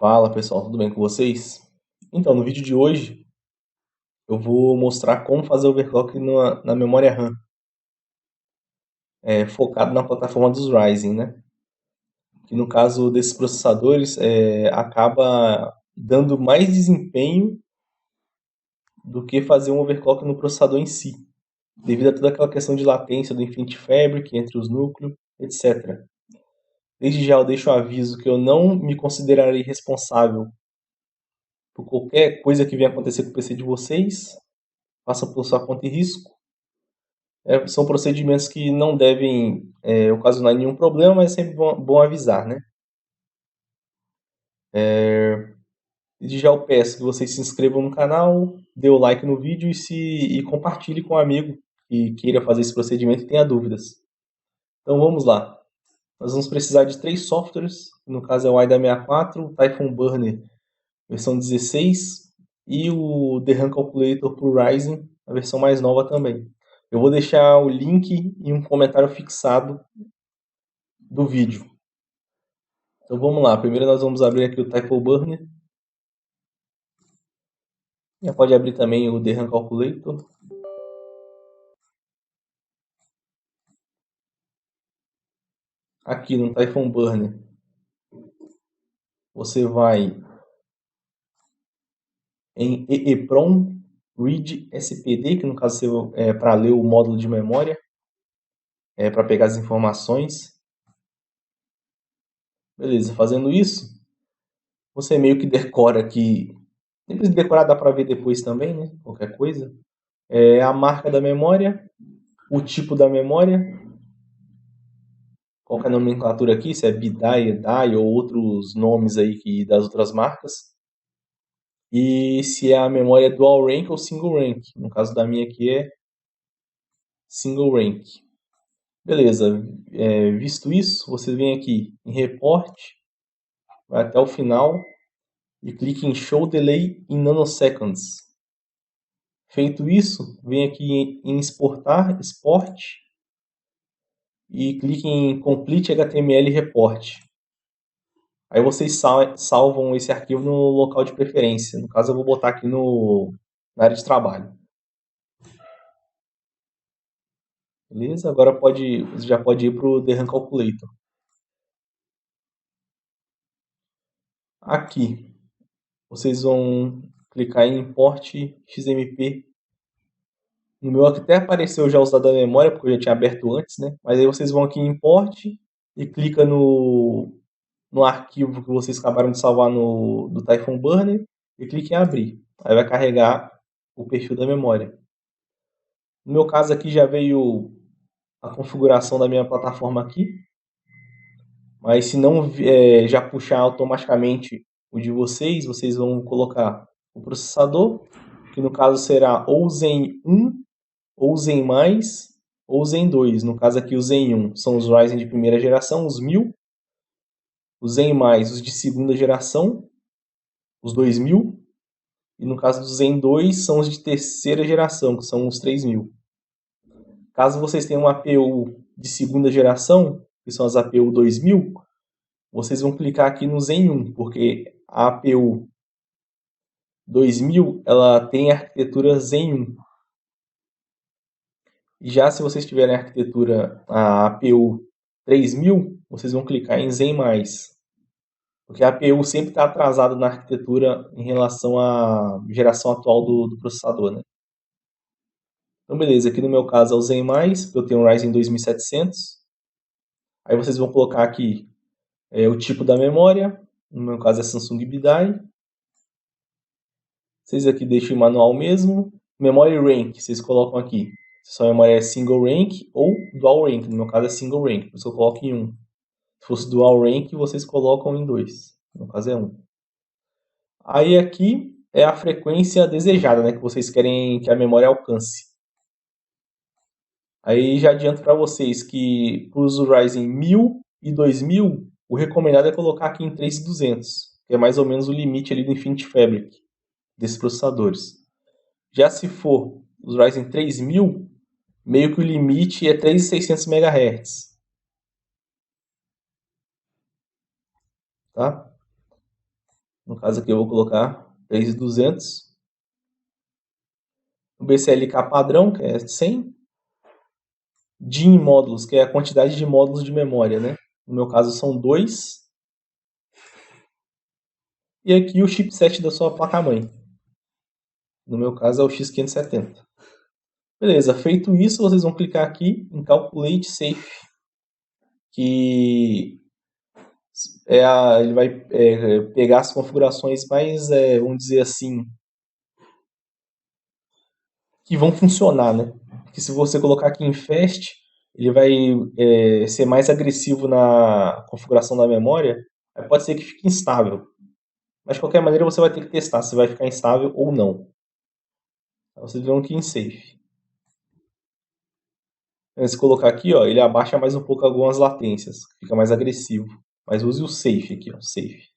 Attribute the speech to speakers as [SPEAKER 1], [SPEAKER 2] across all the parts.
[SPEAKER 1] Fala pessoal, tudo bem com vocês? Então, no vídeo de hoje eu vou mostrar como fazer overclock na memória RAM, focado na plataforma dos Ryzen, né? Que no caso desses processadores acaba dando mais desempenho do que fazer um overclock no processador em si, devido a toda aquela questão de latência do Infinity Fabric entre os núcleos, etc. Desde já eu deixo o aviso que eu não me considerarei responsável por qualquer coisa que venha acontecer com o PC de vocês, faça por sua conta e risco. São procedimentos que não devem ocasionar nenhum problema, mas é sempre bom avisar, né? E já eu peço que vocês se inscrevam no canal, dê o like no vídeo e compartilhe com um amigo que queira fazer esse procedimento e tenha dúvidas. Então vamos lá. Nós vamos precisar de 3 softwares, no caso é o AIDA64, o Typhoon Burner versão 16 e o The RAM Calculator para o Ryzen, a versão mais nova também. Eu vou deixar o link em um comentário fixado do vídeo. Então vamos lá, primeiro nós vamos abrir aqui o Typhoon Burner. Já pode abrir também o The RAM Calculator. Aqui no Typhoon Burner, você vai em EEPROM Read SPD, que no caso é para ler o módulo de memória, para pegar as informações. Beleza, fazendo isso, você meio que decora aqui. Depois de decorar dá para ver depois também, né? Qualquer coisa. A marca da memória, o tipo da memória, qual que é a nomenclatura aqui, se é BIDAI, EDAI ou outros nomes aí das outras marcas. E se é a memória dual rank ou single rank. No caso da minha aqui é single rank. Beleza, visto isso, você vem aqui em Report, vai até o final e clique em Show Delay in Nanoseconds. Feito isso, vem aqui em Exportar, Export e clique em Complete HTML Report. Aí vocês salvam esse arquivo no local de preferência. No caso, eu vou botar aqui na área de trabalho. Beleza? Agora você já pode ir para o The RAM Calculator. Aqui, vocês vão clicar em Import XMP. No meu até apareceu já os dados da memória, porque eu já tinha aberto antes, né? Mas aí vocês vão aqui em Import e clica no arquivo que vocês acabaram de salvar do Typhoon Burner e clique em abrir. Aí vai carregar o perfil da memória. No meu caso aqui já veio a configuração da minha plataforma aqui, mas se não já puxar automaticamente o de vocês, vocês vão colocar o processador, que no caso será ou Zen 1, ou Zen+, ou Zen 2. No caso aqui o Zen 1 são os Ryzen de primeira geração, os 1000, os Zen+, os de segunda geração, os 2000, e no caso do Zen 2 são os de terceira geração, que são os 3000. Caso vocês tenham uma APU de segunda geração, que são as APU 2000, vocês vão clicar aqui no Zen 1, porque a APU 2000 ela tem a arquitetura Zen 1. E já se vocês tiverem a arquitetura a APU 3000, vocês vão clicar em Zen+. Porque a APU sempre está atrasada na arquitetura em relação à geração atual do processador, né? Então, beleza. Aqui no meu caso é o Zen+, eu tenho um Ryzen 2700. Aí vocês vão colocar aqui o tipo da memória. No meu caso é Samsung BIDAI. Vocês aqui deixam em manual mesmo. Memory rank, vocês colocam aqui. Se sua memória é single rank ou dual rank. No meu caso é single rank, por isso eu coloco em 1. Se fosse dual rank, vocês colocam em 2. No meu caso é 1. Aí aqui é a frequência desejada, né, que vocês querem que a memória alcance. Aí já adianto para vocês que para os Ryzen 1000 e 2000, o recomendado é colocar aqui em 3200, que é mais ou menos o limite ali do Infinity Fabric desses processadores. Já se for os Ryzen 3000, meio que o limite é 3600 MHz. Tá? No caso aqui eu vou colocar 3200. O BCLK padrão, que é 100. DIM módulos, que é a quantidade de módulos de memória, né? No meu caso são 2. E aqui o chipset da sua placa-mãe. No meu caso é o X570. Beleza, feito isso, vocês vão clicar aqui em Calculate Safe, que ele vai pegar as configurações mais, vamos dizer assim, que vão funcionar, né? Porque se você colocar aqui em Fast, ele vai ser mais agressivo na configuração da memória, aí pode ser que fique instável. Mas de qualquer maneira você vai ter que testar se vai ficar instável ou não. Então, vocês vão aqui em Safe. Se colocar aqui, ó, ele abaixa mais um pouco algumas latências, fica mais agressivo. Mas use o Safe aqui, ó, Safe.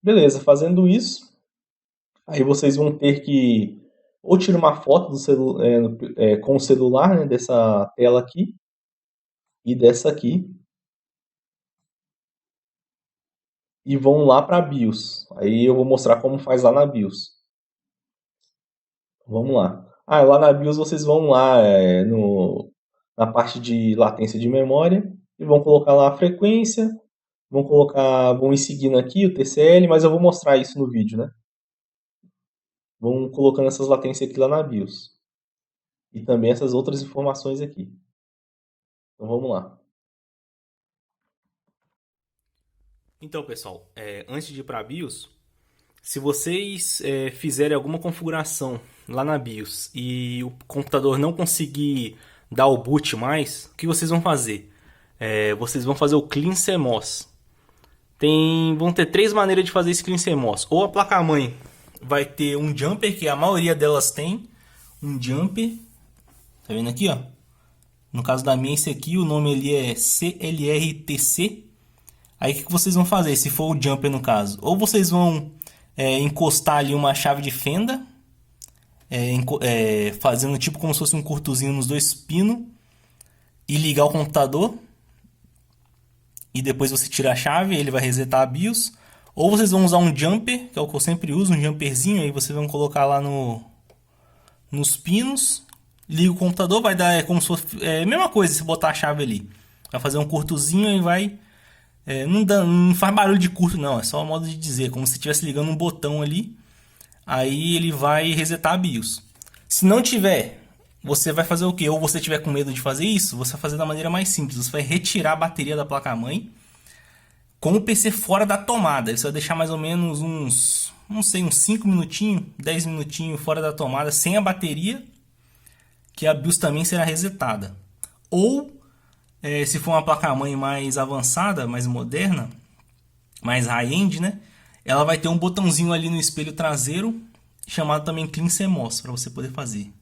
[SPEAKER 1] Beleza, fazendo isso, aí vocês vão ter que ou tirar uma foto com o celular, né, dessa tela aqui e dessa aqui, e vão lá para a BIOS. Aí eu vou mostrar como faz lá na BIOS. Vamos lá. Lá na BIOS vocês vão lá na parte de latência de memória e vão colocar lá a frequência, vão ir seguindo aqui o TCL, mas eu vou mostrar isso no vídeo, né? Vão colocando essas latências aqui lá na BIOS. E também essas outras informações aqui. Então vamos lá.
[SPEAKER 2] Então, pessoal, antes de ir para a BIOS, se vocês fizerem alguma configuração lá na BIOS e o computador não conseguir dar o boot mais, o que vocês vão fazer? Vocês vão fazer o Clean CMOS. Vão ter três maneiras de fazer esse Clean CMOS. Ou a placa-mãe vai ter um jumper, que a maioria delas tem um jumper. Tá vendo aqui, ó? No caso da minha, esse aqui, o nome ali é CLRTC. Aí o que vocês vão fazer, se for o jumper no caso? Ou vocês vão encostar ali uma chave de fenda, fazendo tipo como se fosse um curtozinho nos dois pinos, e ligar o computador. E depois você tira a chave, ele vai resetar a BIOS. Ou vocês vão usar um jumper, que é o que eu sempre uso, um jumperzinho. Aí vocês vão colocar lá nos pinos, liga o computador, vai dar como se fosse a mesma coisa se botar a chave ali. Vai fazer um curtozinho e vai... não faz barulho de curto não, é só um modo de dizer, como se estivesse ligando um botão ali. Aí ele vai resetar a BIOS. Se não tiver, você vai fazer o quê? Ou você tiver com medo de fazer isso, você vai fazer da maneira mais simples. Você vai retirar a bateria da placa-mãe com o PC fora da tomada. Você vai deixar mais ou menos uns 5 minutinhos, 10 minutinhos fora da tomada, sem a bateria, que a BIOS também será resetada. Ou, se for uma placa-mãe mais avançada, mais moderna, mais high-end, né? Ela vai ter um botãozinho ali no espelho traseiro, chamado também Clean CMOS, para você poder fazer.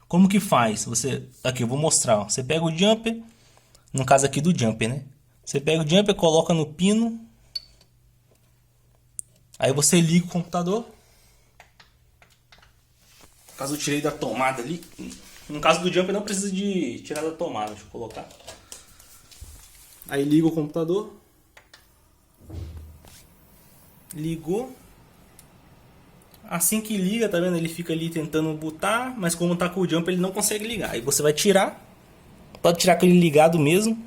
[SPEAKER 2] Como que faz? Aqui eu vou mostrar. Ó. Você pega o jumper, no caso aqui do jumper, né? Você pega o jumper, coloca no pino, aí você liga o computador. No caso eu tirei da tomada ali. No caso do jumper não precisa de tirar da tomada, deixa eu colocar. Aí liga o computador. Ligou. Assim que liga, tá vendo? Ele fica ali tentando botar, mas como tá com o jumper ele não consegue ligar. Aí você vai tirar. Pode tirar com ele ligado mesmo.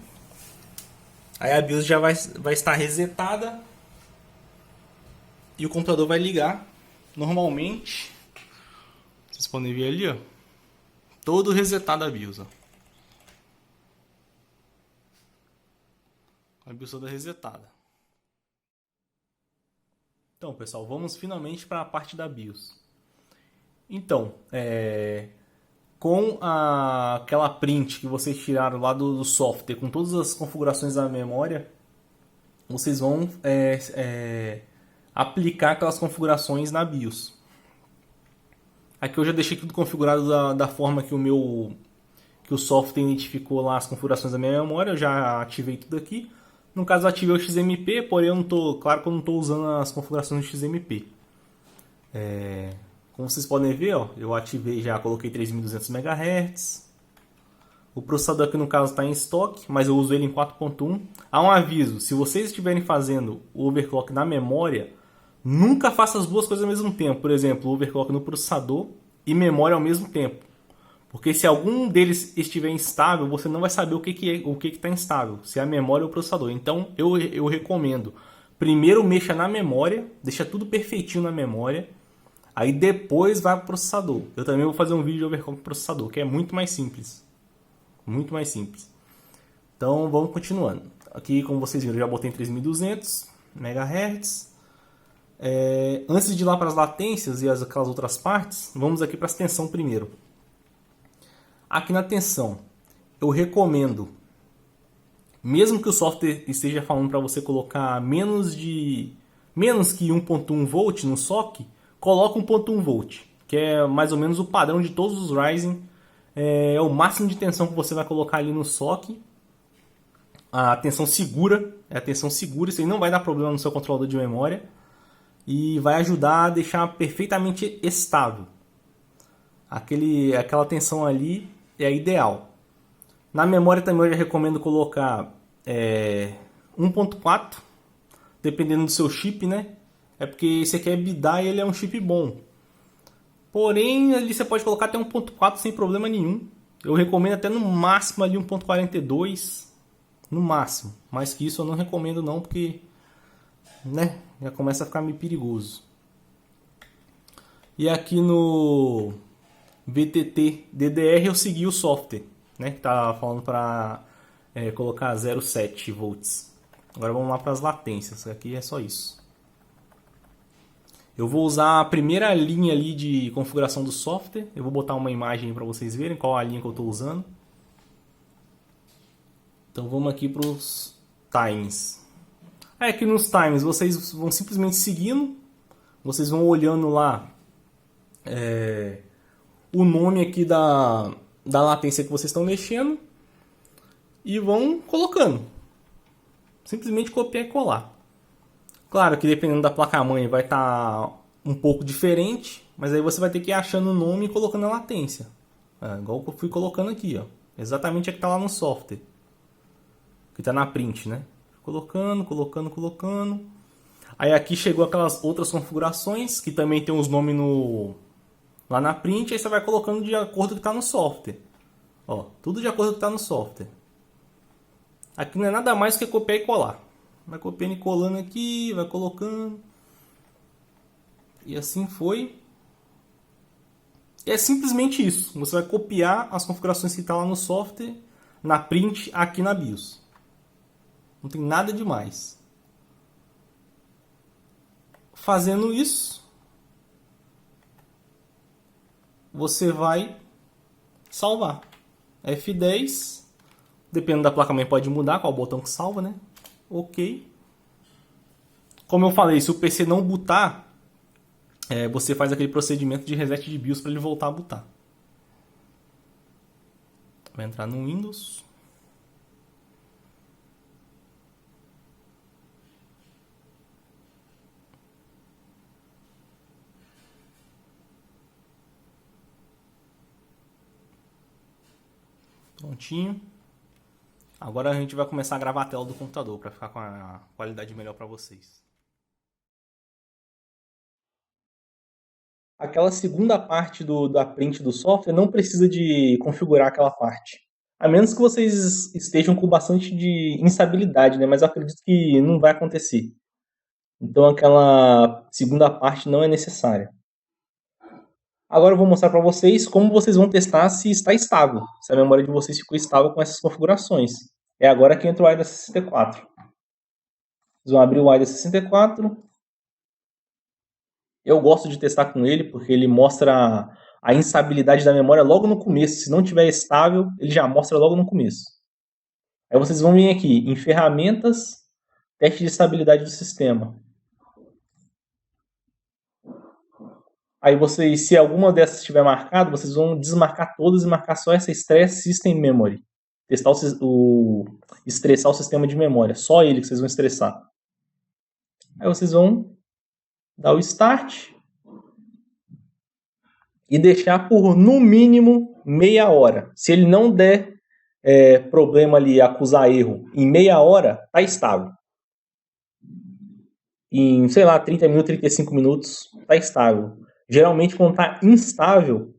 [SPEAKER 2] Aí a BIOS já vai estar resetada. E o computador vai ligar normalmente. Vocês podem ver ali, ó. Todo resetado a BIOS, ó. A BIOS toda resetada. Então, pessoal, vamos finalmente para a parte da BIOS. Então, com aquela print que vocês tiraram lá do software, com todas as configurações da memória, vocês vão aplicar aquelas configurações na BIOS. Aqui eu já deixei tudo configurado da forma que o software identificou lá as configurações da minha memória. Eu já ativei tudo aqui. No caso eu ativei o XMP, porém claro que eu não estou usando as configurações do XMP. Como vocês podem ver, ó, eu ativei já, coloquei 3200 MHz. O processador aqui no caso está em estoque, mas eu uso ele em 4.1. Há um aviso, se vocês estiverem fazendo o overclock na memória, nunca faça as duas coisas ao mesmo tempo. Por exemplo, o overclock no processador e memória ao mesmo tempo. Porque se algum deles estiver instável, você não vai saber o que está instável, se é a memória ou o processador. Então eu recomendo, primeiro mexa na memória, deixa tudo perfeitinho na memória, aí depois vai para o processador. Eu também vou fazer um vídeo de overclock pro processador, que é muito mais simples. Muito mais simples. Então vamos continuando. Aqui, como vocês viram, eu já botei em 3200 MHz. Antes de ir lá para as latências e aquelas outras partes, vamos aqui para a tensão primeiro. Aqui na tensão, eu recomendo, mesmo que o software esteja falando para você colocar menos que 1.1 volt no SOC, coloca 1.1 volt, que é mais ou menos o padrão de todos os Ryzen. É o máximo de tensão que você vai colocar ali no SOC. A tensão segura, isso aí não vai dar problema no seu controlador de memória e vai ajudar a deixar perfeitamente estável. Aquela tensão ali é ideal. Na memória também eu já recomendo colocar 1.4, dependendo do seu chip, né? É porque esse aqui é BIDA e ele é um chip bom. Porém, ali você pode colocar até 1.4 sem problema nenhum. Eu recomendo até no máximo ali 1.42, no máximo. Mais que isso eu não recomendo não, porque né, já começa a ficar meio perigoso. E aqui no VTT DDR eu segui o software, né, que tá falando para colocar 0,7 volts. Agora vamos lá para as latências. Aqui é só isso. Eu vou usar a primeira linha ali de configuração do software. Eu vou botar uma imagem para vocês verem qual a linha que eu estou usando. Então vamos aqui para os times. Aqui nos times vocês vão simplesmente seguindo. Vocês vão olhando lá o nome aqui da latência que vocês estão mexendo. E vão colocando. Simplesmente copiar e colar. Claro que dependendo da placa-mãe vai estar um pouco diferente, mas aí você vai ter que ir achando o nome e colocando a latência. Igual que eu fui colocando aqui, ó. Exatamente a que está lá no software. Que está na print, né? Colocando. Aí aqui chegou aquelas outras configurações, que também tem os nomes lá na print, aí você vai colocando de acordo com o que está no software. Ó, tudo de acordo com o que está no software. Aqui não é nada mais que copiar e colar. Vai copiando e colando aqui, vai colocando. E assim foi. E é simplesmente isso. Você vai copiar as configurações que estão lá no software, na print, aqui na BIOS. Não tem nada demais. Fazendo isso, você vai salvar. F10. Dependendo da placa-mãe pode mudar qual botão que salva, né? Ok. Como eu falei, se o PC não bootar, você faz aquele procedimento de reset de BIOS para ele voltar a bootar. Vai entrar no Windows. Prontinho. Agora a gente vai começar a gravar a tela do computador para ficar com a qualidade melhor para vocês.
[SPEAKER 1] Aquela segunda parte da print do software não precisa de configurar aquela parte. A menos que vocês estejam com bastante de instabilidade, né? Mas eu acredito que não vai acontecer. Então aquela segunda parte não é necessária. Agora eu vou mostrar para vocês como vocês vão testar se está estável, se a memória de vocês ficou estável com essas configurações. É agora que entra o AIDA 64. Vocês vão abrir o AIDA 64. Eu gosto de testar com ele porque ele mostra a instabilidade da memória logo no começo. Se não estiver estável, ele já mostra logo no começo. Aí vocês vão vir aqui em ferramentas, teste de estabilidade do sistema. Aí vocês, se alguma dessas estiver marcada, vocês vão desmarcar todas e marcar só essa Stress System Memory. Estressar o sistema de memória. Só ele que vocês vão estressar. Aí vocês vão dar o Start e deixar por no mínimo meia hora. Se ele não der problema ali, acusar erro, em meia hora, tá estável. Em, sei lá, 30 minutos, 35 minutos, tá estável. Geralmente, quando tá instável,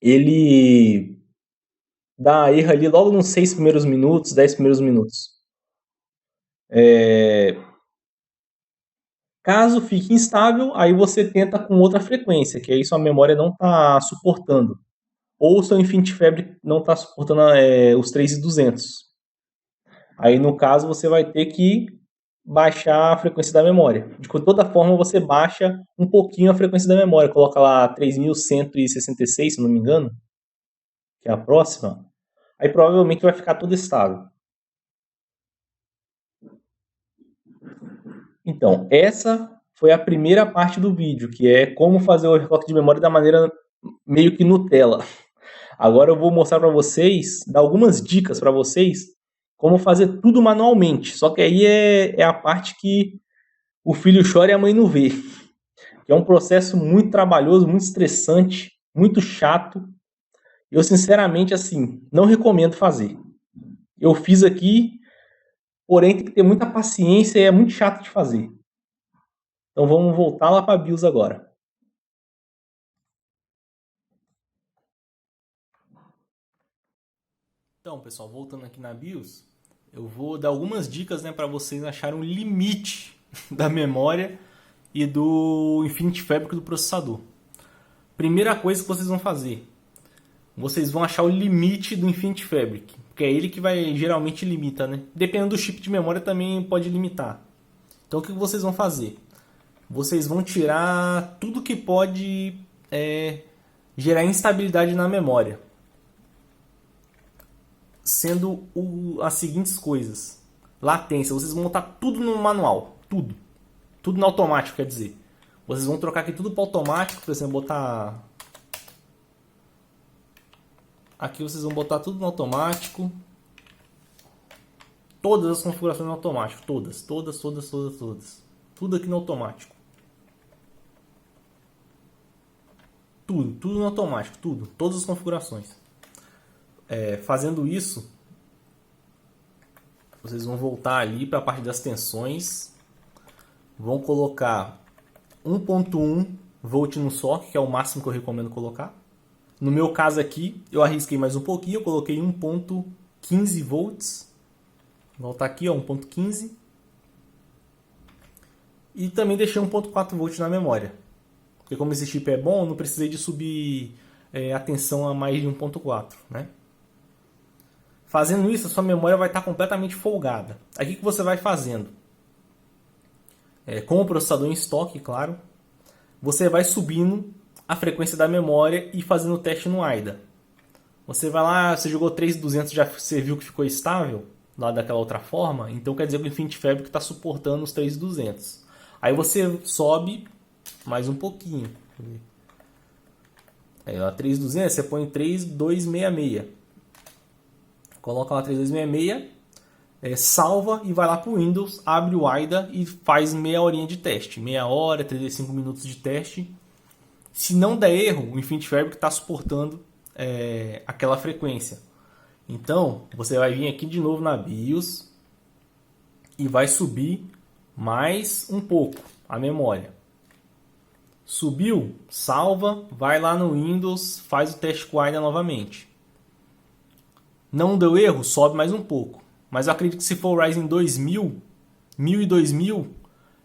[SPEAKER 1] ele dá erro ali logo nos 6 primeiros minutos, 10 primeiros minutos. Caso fique instável, aí você tenta com outra frequência, que aí sua memória não está suportando. Ou seu Infinity Fabric não está suportando os 3200. Aí, no caso, você vai ter que baixar a frequência da memória. De toda forma, você baixa um pouquinho a frequência da memória. Coloca lá 3166, se não me engano, que é a próxima. Aí provavelmente vai ficar tudo estável. Então, essa foi a primeira parte do vídeo, que é como fazer o overclock de memória da maneira meio que Nutella. Agora eu vou mostrar para vocês, dar algumas dicas para vocês, como fazer tudo manualmente. Só que aí é a parte que o filho chora e a mãe não vê. Que é um processo muito trabalhoso, muito estressante, muito chato. Eu, sinceramente, assim, não recomendo fazer. Eu fiz aqui, porém tem que ter muita paciência e é muito chato de fazer. Então vamos voltar lá para a BIOS agora.
[SPEAKER 2] Então, pessoal, voltando aqui na BIOS, eu vou dar algumas dicas, né, para vocês acharem o limite da memória e do Infinity Fabric do processador. Primeira coisa que vocês vão fazer, vocês vão achar o limite do Infinity Fabric, porque é ele que vai geralmente limita, né? Dependendo do chip de memória também pode limitar. Então o que vocês vão fazer? Vocês vão tirar tudo que pode gerar instabilidade na memória, sendo as seguintes coisas: latência, vocês vão botar tudo no manual, tudo no automático, quer dizer. Vocês vão trocar aqui tudo para automático, por exemplo, botar aqui, vocês vão botar tudo no automático. Todas as configurações no automático, todas. Tudo aqui no automático. Tudo no automático, todas as configurações. Fazendo isso, vocês vão voltar ali para a parte das tensões, vão colocar 1.1 volt no socket, que é o máximo que eu recomendo colocar. No meu caso aqui, eu arrisquei mais um pouquinho, eu coloquei 1.15 volts. Vou voltar aqui, 1.15. E também deixei 1.4 volts na memória. Porque como esse chip é bom, eu não precisei de subir a tensão a mais de 1.4, né? Fazendo isso, a sua memória vai estar completamente folgada. Aí o que você vai fazendo? Com o processador em estoque, claro, você vai subindo a frequência da memória e fazendo o teste no AIDA. Você vai lá, você jogou 3200, já você viu que ficou estável lá daquela outra forma, então quer dizer que o Infinity Fabric está suportando os 3200. Aí você sobe mais um pouquinho. A 3200 você põe 3266. Coloca lá 3266, salva e vai lá para o Windows, abre o AIDA e faz meia horinha de teste. Meia hora, 35 minutos de teste. Se não der erro, o Infinity Fabric está suportando aquela frequência. Então, você vai vir aqui de novo na BIOS e vai subir mais um pouco a memória. Subiu, salva, vai lá no Windows, faz o teste com o AIDA novamente. Não deu erro, sobe mais um pouco. Mas eu acredito que se for o Ryzen 2000, 1000 e 2000,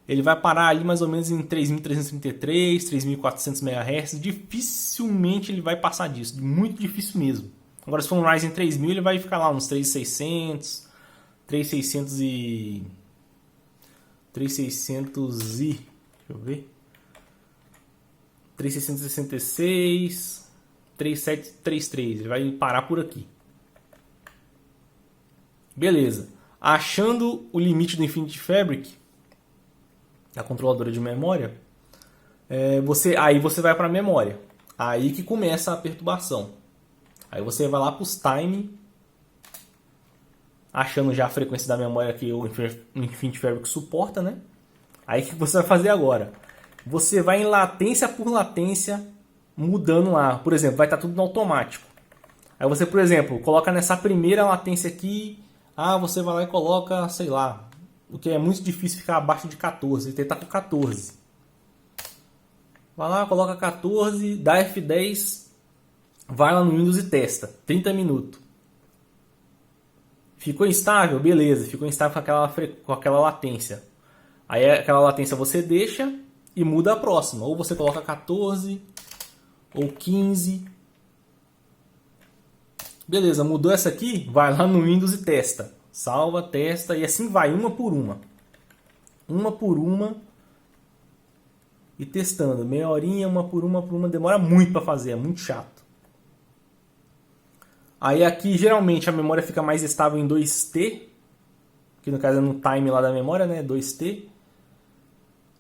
[SPEAKER 2] ele vai parar ali mais ou menos em 3333, 3400 MHz. Dificilmente ele vai passar disso, muito difícil mesmo. Agora se for um Ryzen 3000, ele vai ficar lá uns 3600, 3600 e... 3600 e... deixa eu ver... 3666, 3733, ele vai parar por aqui. Beleza. Achando o limite do Infinity Fabric, da controladora de memória, aí você vai para a memória. Aí que começa a perturbação. Aí você vai lá para os time, achando já a frequência da memória que o Infinity Fabric suporta, né? Aí o que você vai fazer agora? Você vai em latência por latência, mudando lá. Por exemplo, vai estar tudo no automático. Aí você, por exemplo, coloca nessa primeira latência aqui, você vai lá e coloca, sei lá, o que é muito difícil ficar abaixo de 14, tentar com 14. Vai lá, coloca 14, dá F10, vai lá no Windows e testa, 30 minutos. Ficou instável? Beleza, ficou instável com aquela latência. Aí aquela latência você deixa e muda a próxima. Ou você coloca 14 ou 15. Beleza, mudou essa aqui? Vai lá no Windows e testa. Salva, testa e assim vai, uma por uma. Uma por uma. E testando. Meia horinha, uma por uma. Demora muito para fazer, é muito chato. Aí aqui geralmente a memória fica mais estável em 2T. Que no caso é no time lá da memória, né? 2T.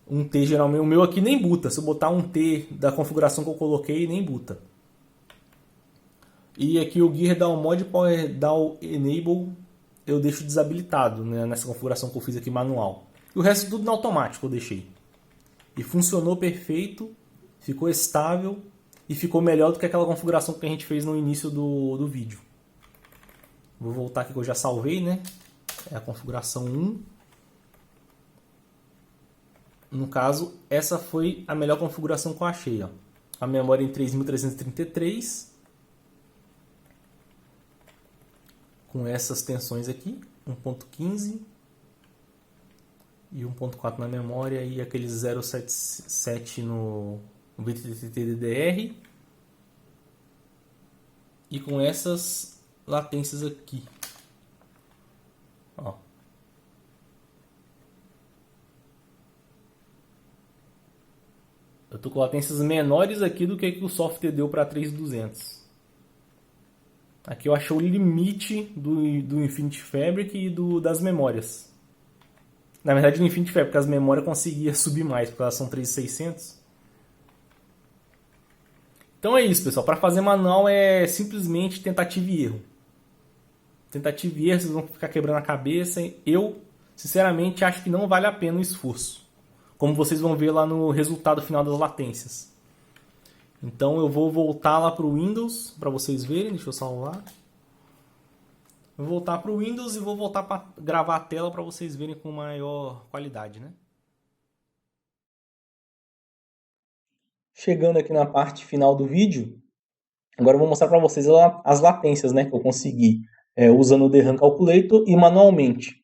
[SPEAKER 2] 1T geralmente. O meu aqui nem boota. Se eu botar 1T da configuração que eu coloquei, nem boota. E aqui o Gear Down Mod Power Down Enable eu deixo desabilitado, né, nessa configuração que eu fiz aqui manual. E o resto tudo no automático eu deixei. E funcionou perfeito, ficou estável e ficou melhor do que aquela configuração que a gente fez no início do vídeo. Vou voltar aqui que eu já salvei, né? É a configuração 1. No caso, essa foi a melhor configuração que eu achei. Ó. A memória em 3333. Com essas tensões aqui, 1.15 e 1.4 na memória e aqueles 077 no VTT-DDR e com essas latências aqui. Ó. Eu tô com latências menores aqui do que o software deu para 3200. Aqui eu achei o limite do Infinity Fabric e das memórias. Na verdade, no Infinity Fabric, as memórias conseguia subir mais, porque elas são 3600. Então é isso, pessoal. Para fazer manual é simplesmente tentativa e erro. Tentativa e erro, vocês vão ficar quebrando a cabeça. Eu, sinceramente, acho que não vale a pena o esforço. Como vocês vão ver lá no resultado final das latências. Então eu vou voltar lá para o Windows para vocês verem. Deixa eu salvar. Vou voltar para o Windows e vou voltar para gravar a tela para vocês verem com maior qualidade, né?
[SPEAKER 1] Chegando aqui na parte final do vídeo, agora eu vou mostrar para vocês as latências, né, que eu consegui usando o DRAM Calculator e manualmente.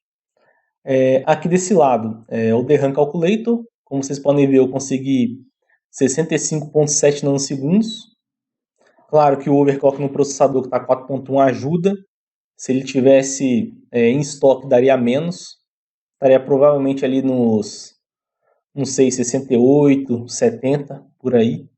[SPEAKER 1] Aqui desse lado, o DRAM Calculator, como vocês podem ver, eu consegui 65.7 nanosegundos. Claro que o overclock no processador que está 4.1 ajuda. Se ele tivesse em estoque, daria menos. Estaria provavelmente ali nos, não sei, 68, 70, por aí.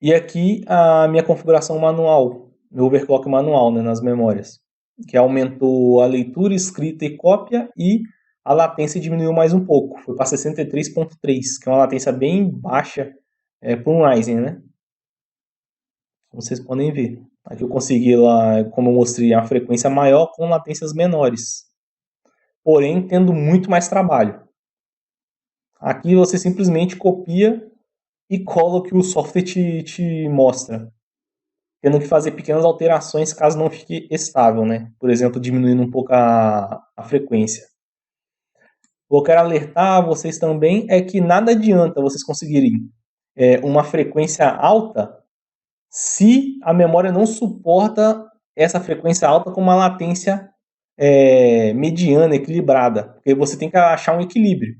[SPEAKER 1] E aqui a minha configuração manual, meu overclock manual, né, nas memórias, que aumentou a leitura, escrita e cópia e a latência diminuiu mais um pouco, foi para 63.3, que é uma latência bem baixa para um Ryzen, né? Como vocês podem ver. Aqui eu consegui lá, como eu mostrei, uma frequência maior com latências menores, porém tendo muito mais trabalho. Aqui você simplesmente copia e cola o que o software te mostra, tendo que fazer pequenas alterações caso não fique estável, né? Por exemplo, diminuindo um pouco a frequência. Eu quero alertar vocês também é que nada adianta vocês conseguirem uma frequência alta se a memória não suporta essa frequência alta com uma latência mediana, equilibrada. Porque você tem que achar um equilíbrio.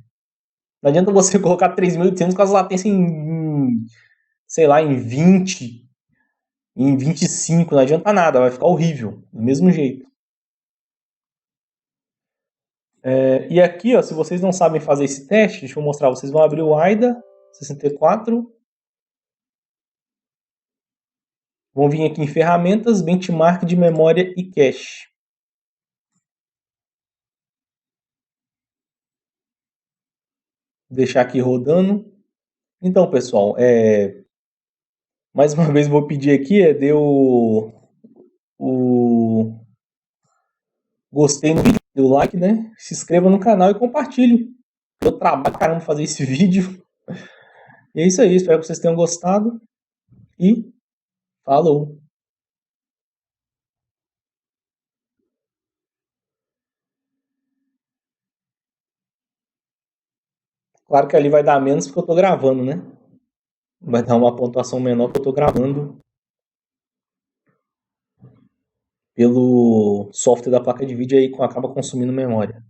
[SPEAKER 1] Não adianta você colocar 3.800 com as latências sei lá, em 20, em 25, não adianta nada, vai ficar horrível, do mesmo jeito. E aqui, ó, se vocês não sabem fazer esse teste, deixa eu mostrar, vocês vão abrir o AIDA 64, vão vir aqui em ferramentas, benchmark de memória e cache. Vou deixar aqui rodando. Então, pessoal, mais uma vez vou pedir aqui, dê o gostei no vídeo, dê o like, né? Se inscreva no canal e compartilhe. Eu trabalho caramba fazer esse vídeo. E é isso aí, espero que vocês tenham gostado. E Falou. Claro que ali vai dar menos porque eu tô gravando, né? Vai dar uma pontuação menor porque eu tô gravando pelo software da placa de vídeo aí acaba consumindo memória.